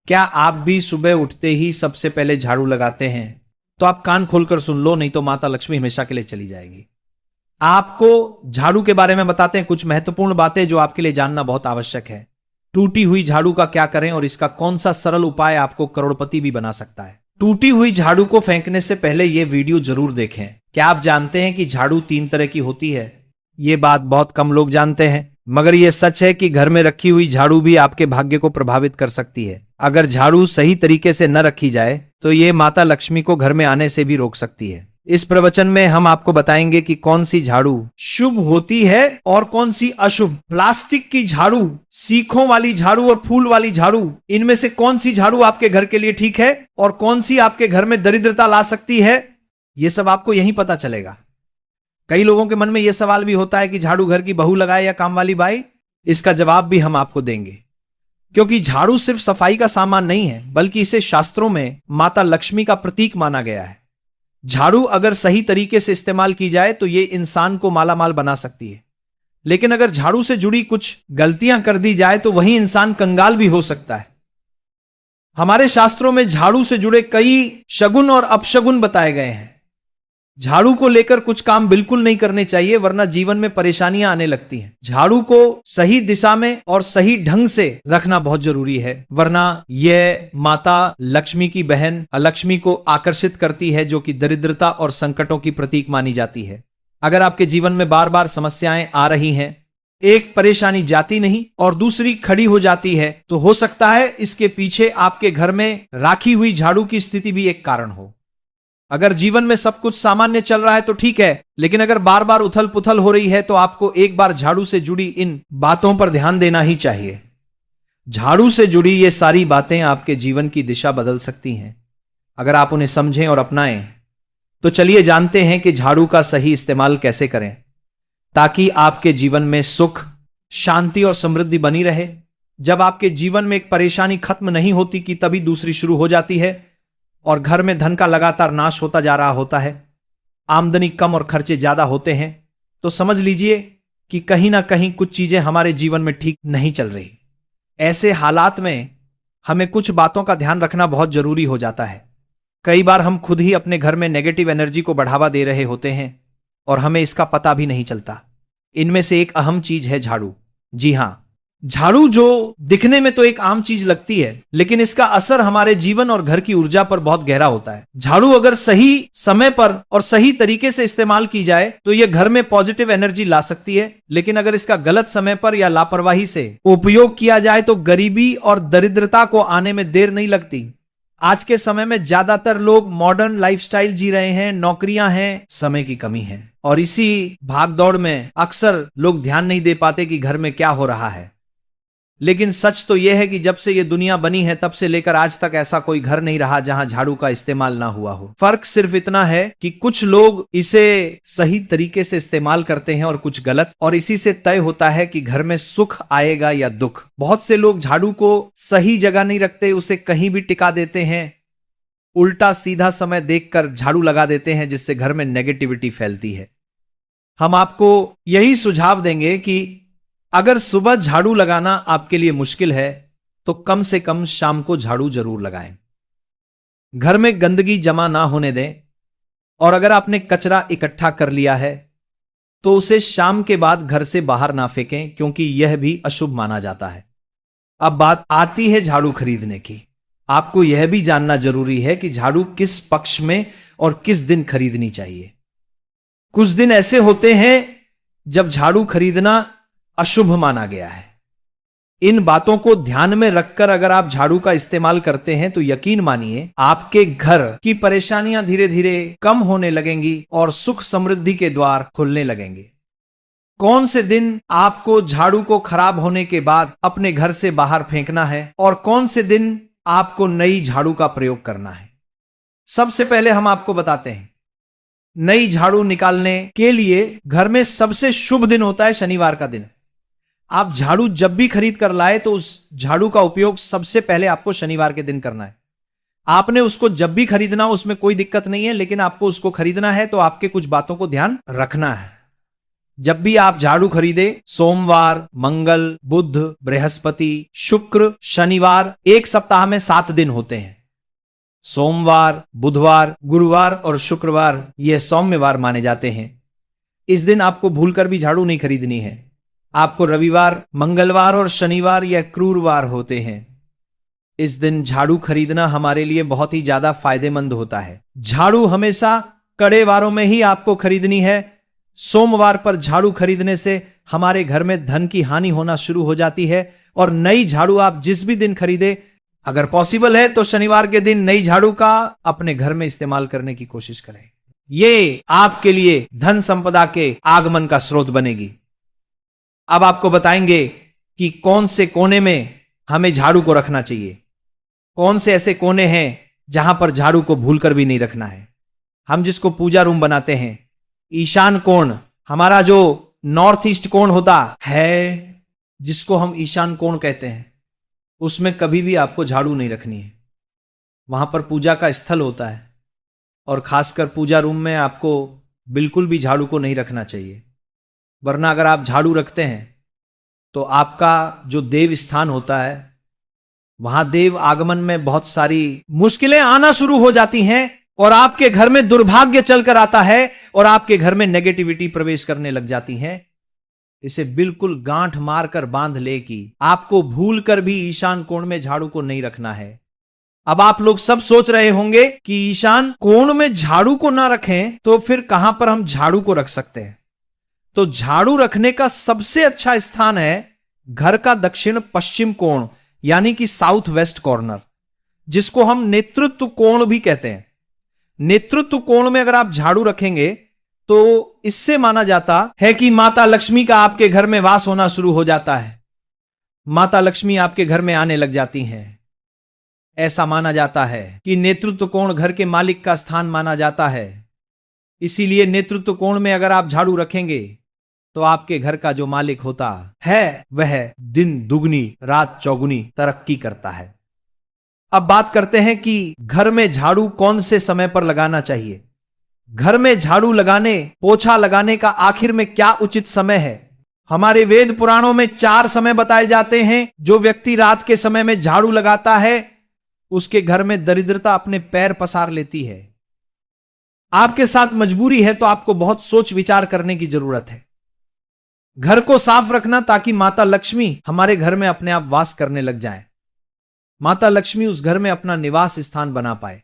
क्या आप भी सुबह उठते ही सबसे पहले झाड़ू लगाते हैं? तो आप कान खोलकर सुन लो, नहीं तो माता लक्ष्मी हमेशा के लिए चली जाएगी। आपको झाड़ू के बारे में बताते हैं कुछ महत्वपूर्ण बातें जो आपके लिए जानना बहुत आवश्यक है। टूटी हुई झाड़ू का क्या करें और इसका कौन सा सरल उपाय आपको करोड़पति भी बना सकता है। टूटी हुई झाड़ू को फेंकने से पहले यह वीडियो जरूर देखें। क्या आप जानते हैं कि झाड़ू 3 तरह की होती है? ये बात बहुत कम लोग जानते हैं, मगर यह सच है कि घर में रखी हुई झाड़ू भी आपके भाग्य को प्रभावित कर सकती है। अगर झाड़ू सही तरीके से न रखी जाए तो ये माता लक्ष्मी को घर में आने से भी रोक सकती है। इस प्रवचन में हम आपको बताएंगे कि कौन सी झाड़ू शुभ होती है और कौन सी अशुभ। प्लास्टिक की झाड़ू, सीखों वाली झाड़ू और फूल वाली झाड़ू, इनमें से कौन सी झाड़ू आपके घर के लिए ठीक है और कौन सी आपके घर में दरिद्रता ला सकती है, यह सब आपको यहीं पता चलेगा। कई लोगों के मन में यह सवाल भी होता है कि झाड़ू घर की बहू लगाए या काम वाली बाई। इसका जवाब भी हम आपको देंगे, क्योंकि झाड़ू सिर्फ सफाई का सामान नहीं है, बल्कि इसे शास्त्रों में माता लक्ष्मी का प्रतीक माना गया है। झाड़ू अगर सही तरीके से इस्तेमाल की जाए तो यह इंसान को मालामाल बना सकती है, लेकिन अगर झाड़ू से जुड़ी कुछ गलतियां कर दी जाए तो वही इंसान कंगाल भी हो सकता है। हमारे शास्त्रों में झाड़ू से जुड़े कई शगुन और अपशगुन बताए गए हैं। झाड़ू को लेकर कुछ काम बिल्कुल नहीं करने चाहिए, वरना जीवन में परेशानियां आने लगती हैं। झाड़ू को सही दिशा में और सही ढंग से रखना बहुत जरूरी है, वरना यह माता लक्ष्मी की बहन अलक्ष्मी को आकर्षित करती है, जो कि दरिद्रता और संकटों की प्रतीक मानी जाती है। अगर आपके जीवन में बार बार समस्याएं आ रही हैं, एक परेशानी जाती नहीं और दूसरी खड़ी हो जाती है, तो हो सकता है इसके पीछे आपके घर में राखी हुई झाड़ू की स्थिति भी एक कारण हो। अगर जीवन में सब कुछ सामान्य चल रहा है तो ठीक है, लेकिन अगर बार बार उथल पुथल हो रही है तो आपको एक बार झाड़ू से जुड़ी इन बातों पर ध्यान देना ही चाहिए। झाड़ू से जुड़ी ये सारी बातें आपके जीवन की दिशा बदल सकती हैं अगर आप उन्हें समझें और अपनाएं। तो चलिए जानते हैं कि झाड़ू का सही इस्तेमाल कैसे करें, ताकि आपके जीवन में सुख, शांति और समृद्धि बनी रहे। जब आपके जीवन में एक परेशानी खत्म नहीं होती कि तभी दूसरी शुरू हो जाती है और घर में धन का लगातार नाश होता जा रहा होता है, आमदनी कम और खर्चे ज्यादा होते हैं, तो समझ लीजिए कि कहीं ना कहीं कुछ चीजें हमारे जीवन में ठीक नहीं चल रही। ऐसे हालात में हमें कुछ बातों का ध्यान रखना बहुत जरूरी हो जाता है। कई बार हम खुद ही अपने घर में नेगेटिव एनर्जी को बढ़ावा दे रहे होते हैं और हमें इसका पता भी नहीं चलता। इनमें से एक अहम चीज है झाड़ू। जी हां, झाड़ू जो दिखने में तो एक आम चीज लगती है, लेकिन इसका असर हमारे जीवन और घर की ऊर्जा पर बहुत गहरा होता है। झाड़ू अगर सही समय पर और सही तरीके से इस्तेमाल की जाए तो यह घर में पॉजिटिव एनर्जी ला सकती है, लेकिन अगर इसका गलत समय पर या लापरवाही से उपयोग किया जाए तो गरीबी और दरिद्रता को आने में देर नहीं लगती। आज के समय में ज्यादातर लोग मॉडर्न लाइफस्टाइल जी रहे हैं, नौकरियां हैं, समय की कमी है, और इसी भागदौड़ में अक्सर लोग ध्यान नहीं दे पाते कि घर में क्या हो रहा है। लेकिन सच तो यह है कि जब से यह दुनिया बनी है तब से लेकर आज तक ऐसा कोई घर नहीं रहा जहां झाड़ू का इस्तेमाल ना हुआ हो। फर्क सिर्फ इतना है कि कुछ लोग इसे सही तरीके से इस्तेमाल करते हैं और कुछ गलत, और इसी से तय होता है कि घर में सुख आएगा या दुख। बहुत से लोग झाड़ू को सही जगह नहीं रखते, उसे कहीं भी टिका देते हैं, उल्टा सीधा समय देखकर झाड़ू लगा देते हैं, जिससे घर में नेगेटिविटी फैलती है। हम आपको यही सुझाव देंगे कि अगर सुबह झाड़ू लगाना आपके लिए मुश्किल है तो कम से कम शाम को झाड़ू जरूर लगाएं। घर में गंदगी जमा ना होने दें, और अगर आपने कचरा इकट्ठा कर लिया है तो उसे शाम के बाद घर से बाहर ना फेंकें, क्योंकि यह भी अशुभ माना जाता है। अब बात आती है झाड़ू खरीदने की। आपको यह भी जानना जरूरी है कि झाड़ू किस पक्ष में और किस दिन खरीदनी चाहिए। कुछ दिन ऐसे होते हैं जब झाड़ू खरीदना अशुभ माना गया है। इन बातों को ध्यान में रखकर अगर आप झाड़ू का इस्तेमाल करते हैं तो यकीन मानिए आपके घर की परेशानियां धीरे धीरे कम होने लगेंगी और सुख समृद्धि के द्वार खुलने लगेंगे। कौन से दिन आपको झाड़ू को खराब होने के बाद अपने घर से बाहर फेंकना है और कौन से दिन आपको नई झाड़ू का प्रयोग करना है, सबसे पहले हम आपको बताते हैं। नई झाड़ू निकालने के लिए घर में सबसे शुभ दिन होता है शनिवार का दिन। आप झाड़ू जब भी खरीद कर लाए तो उस झाड़ू का उपयोग सबसे पहले आपको शनिवार के दिन करना है। आपने उसको जब भी खरीदना, उसमें कोई दिक्कत नहीं है, लेकिन आपको उसको खरीदना है तो आपके कुछ बातों को ध्यान रखना है। जब भी आप झाड़ू खरीदे, सोमवार, मंगल, बुध, बृहस्पति, शुक्र, शनिवार, एक सप्ताह में 7 दिन होते हैं। सोमवार, बुधवार, गुरुवार और शुक्रवार ये सौम्यवार माने जाते हैं। इस दिन आपको भूलकर भी झाड़ू नहीं खरीदनी है। आपको रविवार, मंगलवार और शनिवार या क्रूरवार होते हैं। इस दिन झाड़ू खरीदना हमारे लिए बहुत ही ज्यादा फायदेमंद होता है। झाड़ू हमेशा कड़े वारों में ही आपको खरीदनी है। सोमवार पर झाड़ू खरीदने से हमारे घर में धन की हानि होना शुरू हो जाती है। और नई झाड़ू आप जिस भी दिन खरीदे, अगर पॉसिबल है तो शनिवार के दिन नई झाड़ू का अपने घर में इस्तेमाल करने की कोशिश करें। ये आपके लिए धन संपदा के आगमन का स्रोत बनेगी। अब आपको बताएंगे कि कौन से कोने में हमें झाड़ू को रखना चाहिए, कौन से ऐसे कोने हैं जहां पर झाड़ू को भूलकर भी नहीं रखना है। हम जिसको पूजा रूम बनाते हैं, ईशान कोण, हमारा जो नॉर्थ ईस्ट कोण होता है, जिसको हम ईशान कोण कहते हैं, उसमें कभी भी आपको झाड़ू नहीं रखनी है। वहां पर पूजा का स्थल होता है और खासकर पूजा रूम में आपको बिल्कुल भी झाड़ू को नहीं रखना चाहिए। वरना अगर आप झाड़ू रखते हैं तो आपका जो देव स्थान होता है, वहां देव आगमन में बहुत सारी मुश्किलें आना शुरू हो जाती हैं और आपके घर में दुर्भाग्य चलकर आता है और आपके घर में नेगेटिविटी प्रवेश करने लग जाती है। इसे बिल्कुल गांठ मारकर बांध ले कि आपको भूलकर भी ईशान कोण में झाड़ू को नहीं रखना है। अब आप लोग सब सोच रहे होंगे कि ईशान कोण में झाड़ू को ना रखें तो फिर कहां पर हम झाड़ू को रख सकते हैं। तो झाड़ू रखने का सबसे अच्छा स्थान है घर का दक्षिण पश्चिम कोण, यानी कि साउथ वेस्ट कॉर्नर, जिसको हम नेतृत्व कोण भी कहते हैं। नेतृत्व कोण में अगर आप झाड़ू रखेंगे तो इससे माना जाता है कि माता लक्ष्मी का आपके घर में वास होना शुरू हो जाता है। माता लक्ष्मी आपके घर में आने लग जाती हैं। ऐसा माना जाता है कि नेतृत्व कोण घर के मालिक का स्थान माना जाता है। इसीलिए नेतृत्व कोण में अगर आप झाड़ू रखेंगे तो आपके घर का जो मालिक होता है वह दिन दुगनी रात चौगुनी तरक्की करता है। अब बात करते हैं कि घर में झाड़ू कौन से समय पर लगाना चाहिए। घर में झाड़ू लगाने, पोछा लगाने का आखिर में क्या उचित समय है। हमारे वेद पुराणों में 4 समय बताए जाते हैं। जो व्यक्ति रात के समय में झाड़ू लगाता है उसके घर में दरिद्रता अपने पैर पसार लेती है। आपके साथ मजबूरी है तो आपको बहुत सोच विचार करने की जरूरत है। घर को साफ रखना ताकि माता लक्ष्मी हमारे घर में अपने आप वास करने लग जाए। माता लक्ष्मी उस घर में अपना निवास स्थान बना पाए।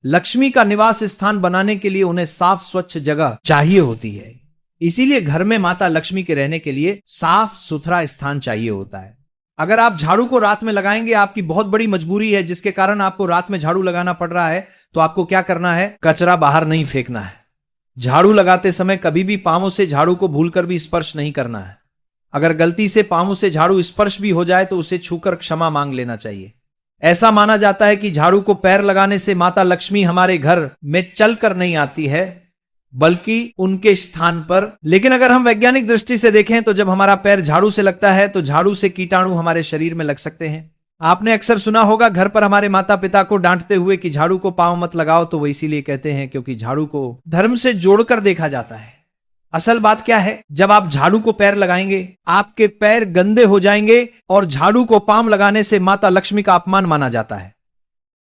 लक्ष्मी का निवास स्थान बनाने के लिए उन्हें साफ स्वच्छ जगह चाहिए होती है। इसीलिए घर में माता लक्ष्मी के रहने के लिए साफ सुथरा स्थान चाहिए होता है। अगर आप झाड़ू को रात में लगाएंगे, आपकी बहुत बड़ी मजबूरी है जिसके कारण आपको रात में झाड़ू लगाना पड़ रहा है, तो आपको क्या करना है, कचरा बाहर नहीं फेंकना है। झाड़ू लगाते समय कभी भी पांवों से झाड़ू को भूलकर भी स्पर्श नहीं करना है। अगर गलती से पांवों से झाड़ू स्पर्श भी हो जाए तो उसे छूकर क्षमा मांग लेना चाहिए। ऐसा माना जाता है कि झाड़ू को पैर लगाने से माता लक्ष्मी हमारे घर में चलकर नहीं आती है बल्कि उनके स्थान पर। लेकिन अगर हम वैज्ञानिक दृष्टि से देखें तो जब हमारा पैर झाड़ू से लगता है तो झाड़ू से कीटाणु हमारे शरीर में लग सकते हैं। आपने अक्सर सुना होगा घर पर हमारे माता पिता को डांटते हुए कि झाड़ू को पांव मत लगाओ, तो वो इसीलिए कहते हैं क्योंकि झाड़ू को धर्म से जोड़कर देखा जाता है। असल बात क्या है, जब आप झाड़ू को पैर लगाएंगे आपके पैर गंदे हो जाएंगे और झाड़ू को पांव लगाने से माता लक्ष्मी का अपमान माना जाता है।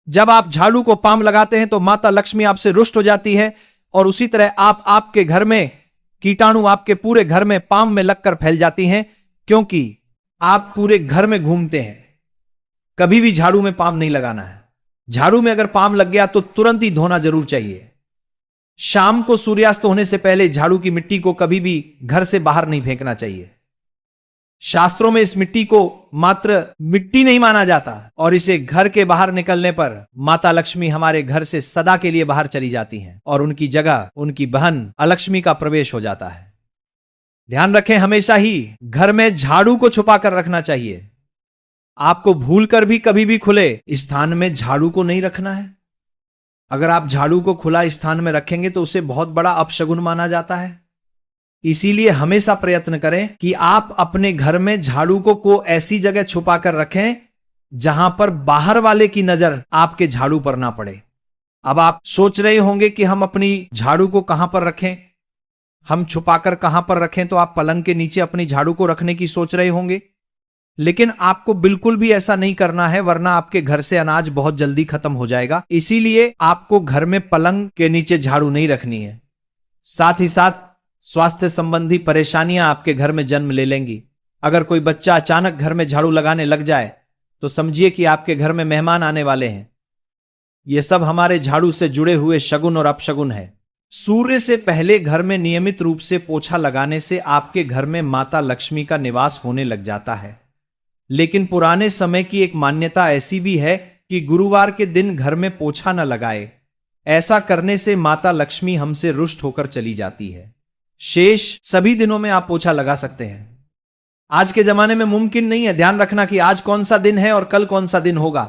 जब आप झाड़ू को पांव लगाते हैं तो माता लक्ष्मी आपसे रुष्ट हो जाती है और उसी तरह आपके घर में कीटाणु आपके पूरे घर में पांव में लगकर फैल जाती हैं, क्योंकि आप पूरे घर में घूमते हैं। कभी भी झाड़ू में पांव नहीं लगाना है। झाड़ू में अगर पांव लग गया तो तुरंत ही धोना जरूर चाहिए। शाम को सूर्यास्त होने से पहले झाड़ू की मिट्टी को कभी भी घर से बाहर नहीं फेंकना चाहिए। शास्त्रों में इस मिट्टी को मात्र मिट्टी नहीं माना जाता और इसे घर के बाहर निकलने पर माता लक्ष्मी हमारे घर से सदा के लिए बाहर चली जाती हैं और उनकी जगह उनकी बहन अलक्ष्मी का प्रवेश हो जाता है। ध्यान रखें, हमेशा ही घर में झाड़ू को छुपा कर रखना चाहिए। आपको भूलकर भी कभी भी खुले स्थान में झाड़ू को नहीं रखना है। अगर आप झाड़ू को खुला स्थान में रखेंगे तो उसे बहुत बड़ा अपशगुन माना जाता है। इसीलिए हमेशा प्रयत्न करें कि आप अपने घर में झाड़ू को ऐसी जगह छुपा कर रखें जहां पर बाहर वाले की नजर आपके झाड़ू पर ना पड़े। अब आप सोच रहे होंगे कि हम अपनी झाड़ू को कहां पर रखें। हम छुपाकर कहां पर रखें, तो आप पलंग के नीचे अपनी झाड़ू को रखने की सोच रहे होंगे, लेकिन आपको बिल्कुल भी ऐसा नहीं करना है, वरना आपके घर से अनाज बहुत जल्दी खत्म हो जाएगा। इसीलिए आपको घर में पलंग के नीचे झाड़ू नहीं रखनी है। साथ ही साथ स्वास्थ्य संबंधी परेशानियां आपके घर में जन्म ले लेंगी। अगर कोई बच्चा अचानक घर में झाड़ू लगाने लग जाए तो समझिए कि आपके घर में मेहमान आने वाले हैं। यह सब हमारे झाड़ू से जुड़े हुए शगुन और अपशगुन है। सूर्य से पहले घर में नियमित रूप से पोछा लगाने से आपके घर में माता लक्ष्मी का निवास होने लग जाता है। लेकिन पुराने समय की एक मान्यता ऐसी भी है कि गुरुवार के दिन घर में पोछा न लगाए। ऐसा करने से माता लक्ष्मी हमसे रुष्ट होकर चली जाती है। शेष सभी दिनों में आप पोछा लगा सकते हैं। आज के जमाने में मुमकिन नहीं है ध्यान रखना कि आज कौन सा दिन है और कल कौन सा दिन होगा।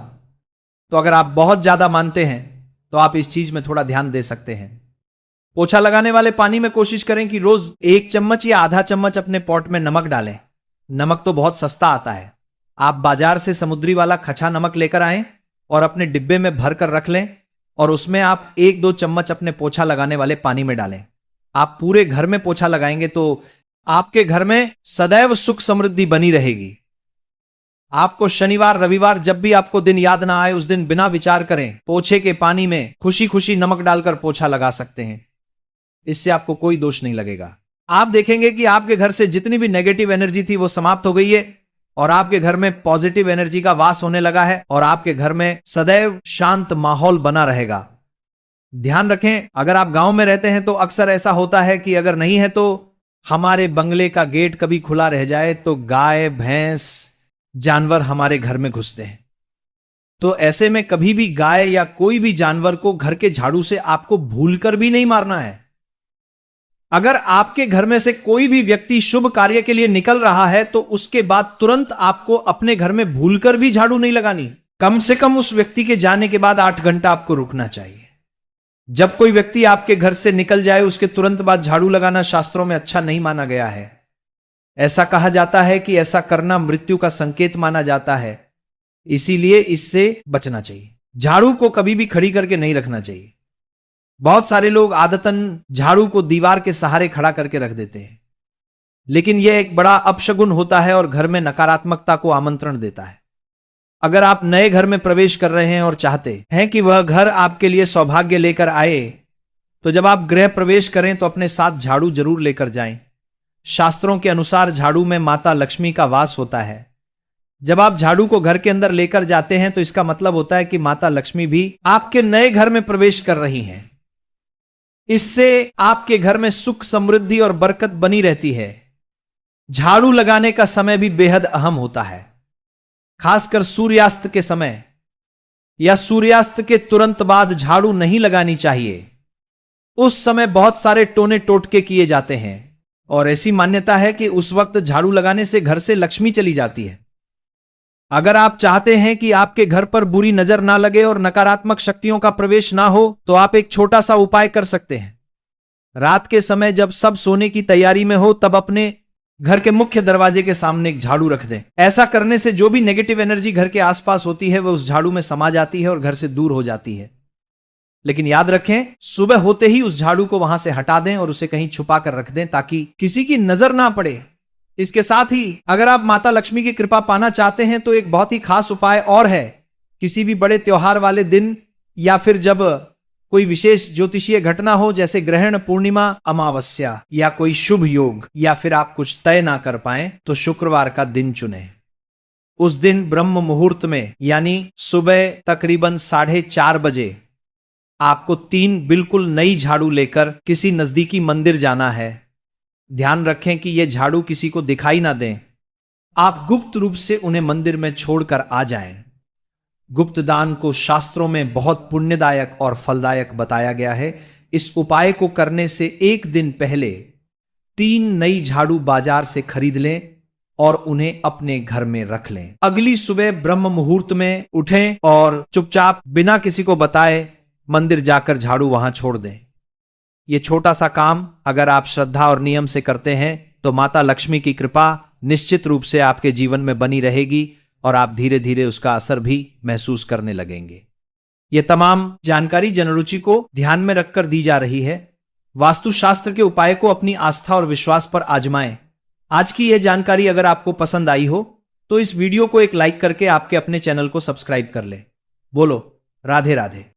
तो अगर आप बहुत ज्यादा मानते हैं तो आप इस चीज में थोड़ा ध्यान दे सकते हैं। पोछा लगाने वाले पानी में कोशिश करें कि रोज 1 चम्मच या आधा चम्मच अपने पॉट में नमक डालें। नमक तो बहुत सस्ता आता है। आप बाजार से समुद्री वाला खच्छा नमक लेकर आएं और अपने डिब्बे में भर कर रख लें और उसमें आप 1-2 चम्मच अपने पोछा लगाने वाले पानी में डालें। आप पूरे घर में पोछा लगाएंगे तो आपके घर में सदैव सुख समृद्धि बनी रहेगी। आपको शनिवार रविवार जब भी आपको दिन याद ना आए, उस दिन बिना विचार करें पोछे के पानी में खुशी खुशी नमक डालकर पोछा लगा सकते हैं। इससे आपको कोई दोष नहीं लगेगा। आप देखेंगे कि आपके घर से जितनी भी नेगेटिव एनर्जी थी वो समाप्त हो गई है और आपके घर में पॉजिटिव एनर्जी का वास होने लगा है और आपके घर में सदैव शांत माहौल बना रहेगा। ध्यान रखें, अगर आप गांव में रहते हैं तो अक्सर ऐसा होता है कि अगर नहीं है तो हमारे बंगले का गेट कभी खुला रह जाए तो गाय भैंस जानवर हमारे घर में घुसते हैं। तो ऐसे में कभी भी गाय या कोई भी जानवर को घर के झाड़ू से आपको भूलकर भी नहीं मारना है। अगर आपके घर में से कोई भी व्यक्ति शुभ कार्य के लिए निकल रहा है तो उसके बाद तुरंत आपको अपने घर में भूलकर भी झाड़ू नहीं लगानी। कम से कम उस व्यक्ति के जाने के बाद 8 घंटा आपको रुकना चाहिए। जब कोई व्यक्ति आपके घर से निकल जाए उसके तुरंत बाद झाड़ू लगाना शास्त्रों में अच्छा नहीं माना गया है। ऐसा कहा जाता है कि ऐसा करना मृत्यु का संकेत माना जाता है, इसीलिए इससे बचना चाहिए। झाड़ू को कभी भी खड़ी करके नहीं रखना चाहिए। बहुत सारे लोग आदतन झाड़ू को दीवार के सहारे खड़ा करके रख देते हैं, लेकिन यह एक बड़ा अपशगुन होता है और घर में नकारात्मकता को आमंत्रण देता है। अगर आप नए घर में प्रवेश कर रहे हैं और चाहते हैं कि वह घर आपके लिए सौभाग्य लेकर आए, तो जब आप गृह प्रवेश करें तो अपने साथ झाड़ू जरूर लेकर जाएं। शास्त्रों के अनुसार झाड़ू में माता लक्ष्मी का वास होता है। जब आप झाड़ू को घर के अंदर लेकर जाते हैं तो इसका मतलब होता है कि माता लक्ष्मी भी आपके नए घर में प्रवेश कर रही हैं। इससे आपके घर में सुख समृद्धि और बरकत बनी रहती है। झाड़ू लगाने का समय भी बेहद अहम होता है, खासकर सूर्यास्त के समय या सूर्यास्त के तुरंत बाद झाड़ू नहीं लगानी चाहिए। उस समय बहुत सारे टोने टोटके किए जाते हैं और ऐसी मान्यता है कि उस वक्त झाड़ू लगाने से घर से लक्ष्मी चली जाती है। अगर आप चाहते हैं कि आपके घर पर बुरी नजर ना लगे और नकारात्मक शक्तियों का प्रवेश ना हो, तो आप एक छोटा सा उपाय कर सकते हैं। रात के समय जब सब सोने की तैयारी में हो तब अपने घर के मुख्य दरवाजे के सामने एक झाड़ू रख दें। ऐसा करने से जो भी नेगेटिव एनर्जी घर के आसपास होती है वह उस झाड़ू में समा जाती है और घर से दूर हो जाती है। लेकिन याद रखें, सुबह होते ही उस झाड़ू को वहां से हटा दें और उसे कहीं छुपा कर रख दें ताकि किसी की नजर ना पड़े। इसके साथ ही अगर आप माता लक्ष्मी की कृपा पाना चाहते हैं तो एक बहुत ही खास उपाय और है। किसी भी बड़े त्योहार वाले दिन या फिर जब कोई विशेष ज्योतिषीय घटना हो, जैसे ग्रहण, पूर्णिमा, अमावस्या या कोई शुभ योग, या फिर आप कुछ तय ना कर पाए तो शुक्रवार का दिन चुनें। उस दिन ब्रह्म मुहूर्त में यानी सुबह तकरीबन 4:30 बजे आपको 3 बिल्कुल नई झाड़ू लेकर किसी नजदीकी मंदिर जाना है। ध्यान रखें कि यह झाड़ू किसी को दिखाई ना दें। आप गुप्त रूप से उन्हें मंदिर में छोड़कर आ जाएं। गुप्त दान को शास्त्रों में बहुत पुण्यदायक और फलदायक बताया गया है। इस उपाय को करने से एक दिन पहले 3 नई झाड़ू बाजार से खरीद लें और उन्हें अपने घर में रख लें। अगली सुबह ब्रह्म मुहूर्त में उठें और चुपचाप बिना किसी को बताए मंदिर जाकर झाड़ू वहां छोड़ दें। यह छोटा सा काम अगर आप श्रद्धा और नियम से करते हैं तो माता लक्ष्मी की कृपा निश्चित रूप से आपके जीवन में बनी रहेगी और आप धीरे धीरे उसका असर भी महसूस करने लगेंगे। यह तमाम जानकारी जनरुचि को ध्यान में रखकर दी जा रही है। वास्तुशास्त्र के उपाय को अपनी आस्था और विश्वास पर आजमाएं। आज की यह जानकारी अगर आपको पसंद आई हो तो इस वीडियो को एक लाइक करके आपके अपने चैनल को सब्सक्राइब कर ले। बोलो राधे राधे।